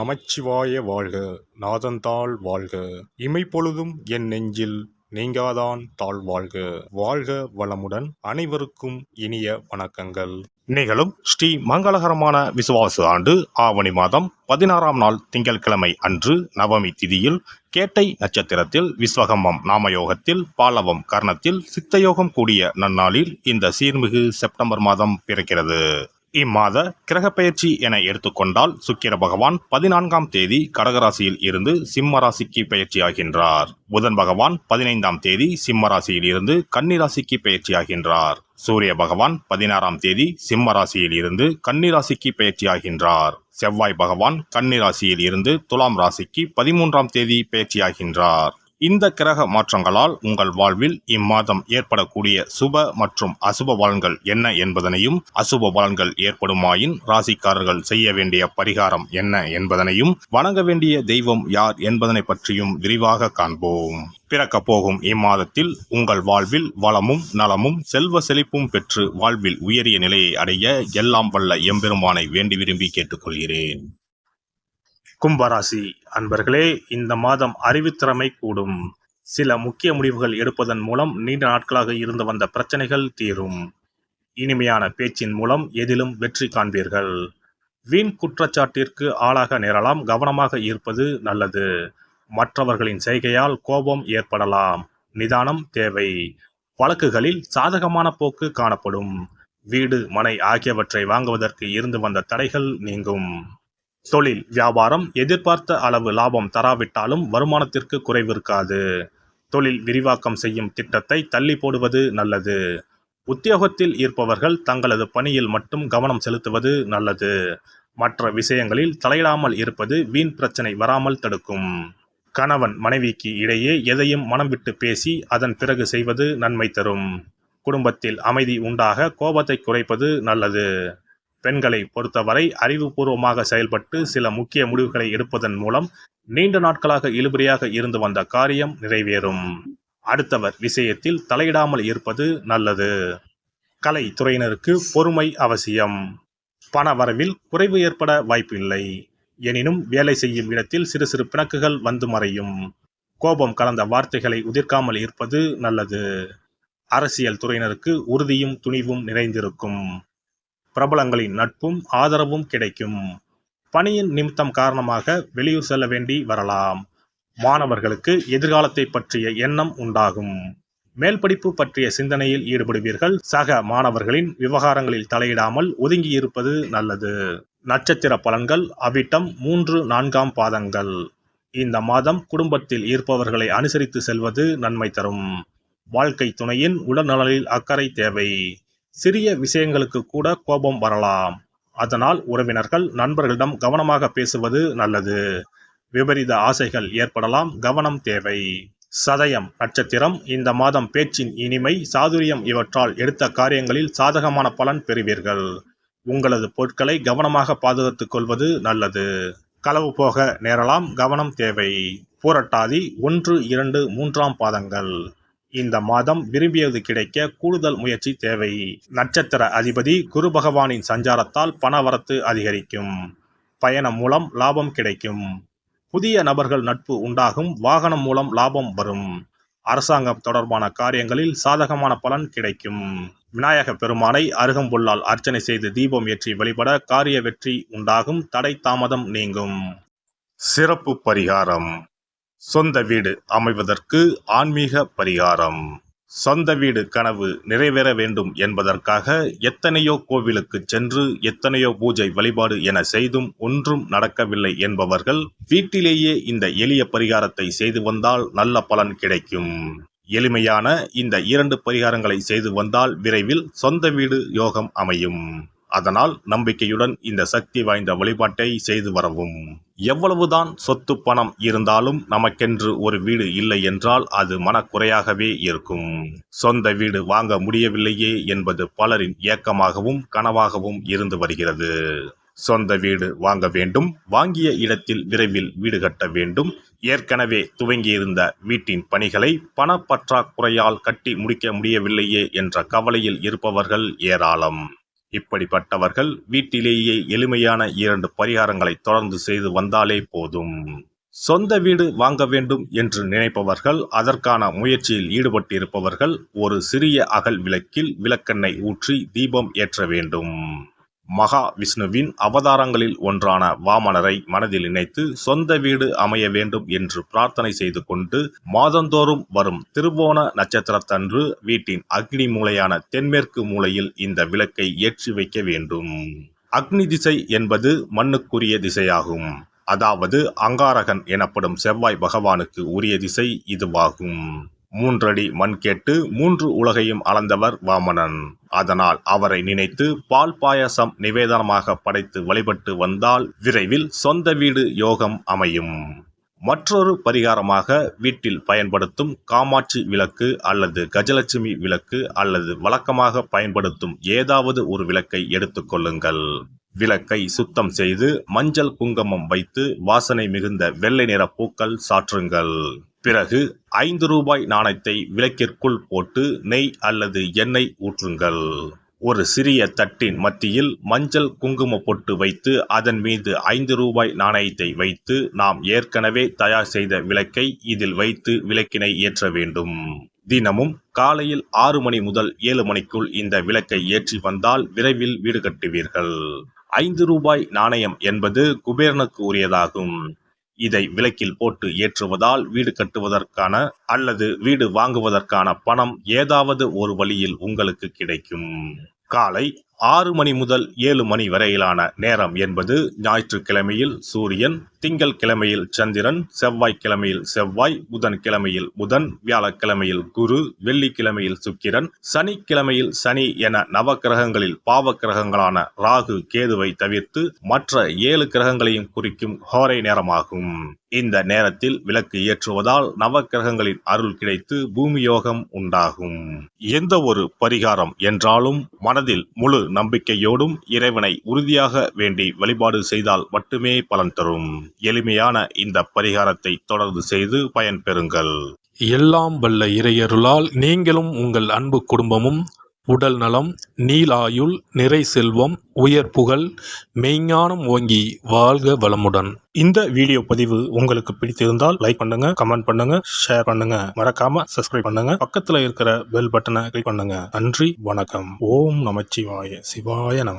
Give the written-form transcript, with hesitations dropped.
நமச்சிவாய வாழ்க. நாதன்தாள் வாழ்க. இமைப்பொழுதும் என் நெஞ்சில் நீங்காதான் தாழ் வாழ்க. வாழ்க வளமுடன். அனைவருக்கும் இனிய வணக்கங்கள். நிகழும் ஸ்ரீ மங்களகரமான விசுவாச ஆண்டு ஆவணி மாதம் 16ஆம் நாள் திங்கட்கிழமை அன்று நவமி திதியில் கேட்டை நட்சத்திரத்தில் விஸ்வகம்பம் நாமயோகத்தில் பாலவம் கர்ணத்தில் சித்தயோகம் கூடிய நன்னாளில் இந்த சீர்மிகு செப்டம்பர் மாதம் பிறக்கிறது. இம்மாத கிரக பயிற்சி என எடுத்துக்கொண்டால் சுக்கிர பகவான் 14ஆம் தேதி கடகராசியில் இருந்து சிம்ம ராசிக்கு பயிற்சியாகின்றார். புதன் பகவான் 15ஆம் தேதி சிம்ம ராசியில் இருந்து கன்னி ராசிக்கு பயிற்சியாகின்றார். சூரிய பகவான் 16ஆம் தேதி சிம்ம ராசியில் இருந்து கன்னி ராசிக்கு பயிற்சியாகின்றார். செவ்வாய் பகவான் கன்னி ராசியில் இருந்து துலாம் ராசிக்கு 13ஆம் தேதி பயிற்சியாகின்றார். இந்த கிரக மாற்றங்களால் உங்கள் வாழ்வில் இம்மாதம் ஏற்படக்கூடிய சுப மற்றும் அசுப பலன்கள் என்ன என்பதனையும், அசுப பலன்கள் ஏற்படுமாயின் ராசிக்காரர்கள் செய்ய வேண்டிய பரிகாரம் என்ன என்பதனையும், வணங்க வேண்டிய தெய்வம் யார் என்பதனை பற்றியும் விரிவாக காண்போம். பிறக்க போகும் இம்மாதத்தில் உங்கள் வாழ்வில் வளமும் நலமும் செல்வ செழிப்பும் பெற்று வாழ்வில் உயரிய நிலையை அடைய எல்லாம் வல்ல எம்பெருமானை வேண்டி விரும்பி கேட்டுக்கொள்கிறேன். கும்பராசி அன்பர்களே, இந்த மாதம் அறிவுத்திறமை கூடும். சில முக்கிய முடிவுகள் எடுப்பதன் மூலம் நீண்ட நாட்களாக இருந்து வந்த பிரச்சனைகள் தீரும். இனிமையான பேச்சின் மூலம் எதிலும் வெற்றி காண்பீர்கள். வீண் குற்றச்சாட்டிற்கு ஆளாக நேரலாம். கவனமாக இருப்பது நல்லது. மற்றவர்களின் செய்கையால் கோபம் ஏற்படலாம். நிதானம் தேவை. வழக்குகளில் சாதகமான போக்கு காணப்படும். வீடு மனை ஆகியவற்றை வாங்குவதற்கு இருந்து வந்த தடைகள் நீங்கும். தொழில் வியாபாரம் எதிர்பார்த்த அளவு லாபம் தராவிட்டாலும் வருமானத்திற்கு குறைவிருக்காது. தொழில் விரிவாக்கம் செய்யும் திட்டத்தை தள்ளி போடுவது நல்லது. உத்தியோகத்தில் இருப்பவர்கள் தங்களது பணியில் மட்டும் கவனம் செலுத்துவது நல்லது. மற்ற விஷயங்களில் தலையிடாமல் இருப்பது வீண் பிரச்சனை வராமல் தடுக்கும். கணவன் மனைவிக்கு இடையே எதையும் மனம் விட்டு பேசி அதன் பிறகு செய்வது நன்மை தரும். குடும்பத்தில் அமைதி உண்டாக கோபத்தை குறைப்பது நல்லது. பெண்களை பொறுத்தவரை அறிவுபூர்வமாக செயல்பட்டு சில முக்கிய முடிவுகளை எடுப்பதன் மூலம் நீண்ட நாட்களாக இழுபறியாக இருந்து வந்த காரியம் நிறைவேறும். அடுத்தவர் விஷயத்தில் தலையிடாமல் இருப்பது நல்லது. கலை துறையினருக்கு பொறுமை அவசியம். பண வரவில் குறைவு ஏற்பட வாய்ப்பில்லை. எனினும் வேலை செய்யும் இடத்தில் சிறு சிறு பிணக்குகள் வந்து மறையும். கோபம் கலந்த வார்த்தைகளை உதிர்க்காமல் இருப்பது நல்லது. அரசியல் துறையினருக்கு உறுதியும் துணிவும் நிறைந்திருக்கும். பிரபலங்களின் நட்பும் ஆதரவும் கிடைக்கும். பணியின் நிமித்தம் காரணமாக வெளியூர் செல்ல வேண்டி வரலாம். மாணவர்களுக்கு எதிர்காலத்தை பற்றிய எண்ணம் உண்டாகும். மேல் படிப்பு பற்றிய சிந்தனையில் ஈடுபடுவீர்கள். சக மாணவர்களின் விவகாரங்களில் தலையிடாமல் ஒதுங்கி இருப்பது நல்லது. நட்சத்திர பலன்கள் அவிட்டம் 3-4ஆம் பாதங்கள். இந்த மாதம் குடும்பத்தில் இருப்பவர்களை அனுசரித்து செல்வது நன்மை தரும். வாழ்க்கை துணையின் உடல்நலனில் அக்கறை தேவை. சிறிய விஷயங்களுக்கு கூட கோபம் வரலாம். அதனால் உறவினர்கள் நண்பர்களிடம் கவனமாக பேசுவது நல்லது. விபரீத ஆசைகள் ஏற்படலாம். கவனம் தேவை. சதயம் நட்சத்திரம். இந்த மாதம் பேச்சின் இனிமை சாதுரியம் இவற்றால் எடுத்த காரியங்களில் சாதகமான பலன் பெறுவீர்கள். உங்களது பொருட்களை கவனமாக பாதுகாத்துக் கொள்வது நல்லது. களவு போக நேரலாம். கவனம் தேவை. பூரட்டாதி 1-2-3ஆம் பாதங்கள். இந்த மாதம் விரும்பியது கிடைக்க கூடுதல் முயற்சி தேவை. நட்சத்திர அதிபதி குரு பகவானின் சஞ்சாரத்தால் பணவரத்து அதிகரிக்கும். பயணம் மூலம் லாபம் கிடைக்கும். புதிய நபர்கள் நட்பு உண்டாகும். வாகனம் மூலம் லாபம் வரும். அரசாங்கம் தொடர்பான காரியங்களில் சாதகமான பலன் கிடைக்கும். விநாயக பெருமானை அருகம்புல்லால் அர்ச்சனை செய்து தீபம் ஏற்றி வழிபட காரிய வெற்றி உண்டாகும். தடை தாமதம் நீங்கும். சிறப்பு பரிகாரம். சொந்த வீடு அமைவதற்கு ஆன்மீக பரிகாரம். சொந்த வீடு கனவு நிறைவேற வேண்டும் என்பதற்காக எத்தனையோ கோவிலுக்கு சென்று எத்தனையோ பூஜை வழிபாடு என செய்தும் ஒன்றும் நடக்கவில்லை என்பவர்கள் வீட்டிலேயே இந்த எளிய பரிகாரத்தை செய்து வந்தால் நல்ல பலன் கிடைக்கும். எளிமையான இந்த 2 பரிகாரங்களை செய்து வந்தால் விரைவில் சொந்த வீடு யோகம் அமையும். அதனால் நம்பிக்கையுடன் இந்த சக்தி வாய்ந்த வழிபாட்டை செய்து வரவும். எவ்வளவுதான் சொத்து பணம் இருந்தாலும் நமக்கென்று ஒரு வீடு இல்லை என்றால் அது மனக்குறையாகவே இருக்கும். சொந்த வீடு வாங்க முடியவில்லையே என்பது பலரின் ஏக்கமாகவும் கனவாகவும் இருந்து வருகிறது. சொந்த வீடு வாங்க வேண்டும். வாங்கிய இடத்தில் விரைவில் வீடு கட்ட வேண்டும். ஏற்கனவே துவங்கியிருந்த வீட்டின் பணிகளை பணப்பற்றாக்குறையால் கட்டி முடிக்க முடியவில்லையே என்ற கவலையில் இருப்பவர்கள் ஏராளம். இப்படிப்பட்டவர்கள் வீட்டிலேயே எளிமையான 2 பரிகாரங்களை தொடர்ந்து செய்து வந்தாலே போதும். சொந்த வீடு வாங்க வேண்டும் என்று நினைப்பவர்கள், அதற்கான முயற்சியில் ஈடுபட்டிருப்பவர்கள் ஒரு சிறிய அகல் விளக்கில் விளக்கெண்ணெய் ஊற்றி தீபம் ஏற்ற வேண்டும். மகா விஷ்ணுவின் அவதாரங்களில் ஒன்றான வாமனரை மனதில் நினைத்து சொந்த வீடு அமைய வேண்டும் என்று பிரார்த்தனை செய்து கொண்டு மாதந்தோறும் வரும் திருவோண நட்சத்திரத்தன்று வீட்டின் அக்னி மூலையான தென்மேற்கு மூலையில் இந்த விளக்கை ஏற்றி வைக்க வேண்டும். அக்னி திசை என்பது மண்ணுக்குரிய திசையாகும். அதாவது அங்காரகன் எனப்படும் செவ்வாய் பகவானுக்கு உரிய திசை இதுவாகும். 3 அடி மண் கேட்டு 3 உலகையும் அளந்தவர் வாமனன். அதனால் அவரை நினைத்து பால் பாயசம் நிவேதனமாக படைத்து வழிபட்டு வந்தால் விரைவில் சொந்த வீடு யோகம் அமையும். மற்றொரு பரிகாரமாக வீட்டில் பயன்படுத்தும் காமாட்சி விளக்கு அல்லது கஜலட்சுமி விளக்கு அல்லது வழக்கமாக பயன்படுத்தும் ஏதாவது ஒரு விளக்கை எடுத்துக்கொள்ளுங்கள். விளக்கை சுத்தம் செய்து மஞ்சள் குங்குமம் வைத்து வாசனை மிகுந்த வெள்ளை நிற பூக்கள் சாற்றுங்கள். பிறகு 5 ரூபாய் நாணயத்தை விளக்கிற்குள் போட்டு நெய் அல்லது எண்ணெய் ஊற்றுங்கள். ஒரு சிறிய தட்டின் மத்தியில் மஞ்சள் குங்கும பொட்டு வைத்து அதன் மீது 5 ரூபாய் நாணயத்தை வைத்து நாம் ஏற்கனவே தயார் செய்த விளக்கை இதில் வைத்து விளக்கினை ஏற்ற வேண்டும். தினமும் காலையில் 6 மணி முதல் 7 மணிக்குள் இந்த விளக்கை ஏற்றி வந்தால் விரைவில் வீடு கட்டுவீர்கள். 5 ரூபாய் நாணயம் என்பது குபேரனுக்கு உரியதாகும். இதை விளக்கில் போட்டு ஏற்றுவதால் வீடு கட்டுவதற்கான அல்லது வீடு வாங்குவதற்கான பணம் ஏதாவது ஒரு வழியில் உங்களுக்கு கிடைக்கும். காலை 6 மணி முதல் 7 மணி வரையிலான நேரம் என்பது ஞாயிற்றுக்கிழமையில் சூரியன், திங்கள் கிழமையில் சந்திரன், செவ்வாய்க்கிழமையில் செவ்வாய், புதன் கிழமையில் புதன், வியாழக்கிழமையில் குரு, வெள்ளிக்கிழமையில் சுக்கிரன், சனிக்கிழமையில் சனி என நவக்கிரகங்களில் பாவ கிரகங்களான ராகு கேதுவை தவிர்த்து மற்ற 7 கிரகங்களையும் குறிக்கும் ஹோரை நேரமாகும். இந்த நேரத்தில் விளக்கு ஏற்றுவதால் நவக்கிரகங்களின் அருள் கிடைத்து பூமி யோகம் உண்டாகும். எந்த ஒரு பரிகாரம் என்றாலும் மனதில் முழு நம்பிக்கையோடும் இறைவனை உறுதியாக வேண்டி வழிபாடு செய்தால் மட்டுமே பலன் தரும். எளிமையான இந்த பரிகாரத்தை தொடர்ந்து செய்து பயன்பெறுங்கள். எல்லாம் வல்ல இறையருளால் நீங்களும் உங்கள் அன்பு குடும்பமும் உடல் நலம், நீலாயுள், நிறை செல்வம், உயர் புகழ், மெய்ஞானம் ஓங்கி வாழ்க வளமுடன். இந்த வீடியோ பதிவு உங்களுக்கு பிடித்திருந்தால் லைக் பண்ணுங்க, கமெண்ட் பண்ணுங்க, ஷேர் பண்ணுங்க, மறக்காம சப்ஸ்கிரைப் பண்ணுங்க, பக்கத்துல இருக்கிற பெல் பட்டனை கிளிக் பண்ணுங்க. நன்றி, வணக்கம். ஓம் நமச்சிவாய. சிவாய நம.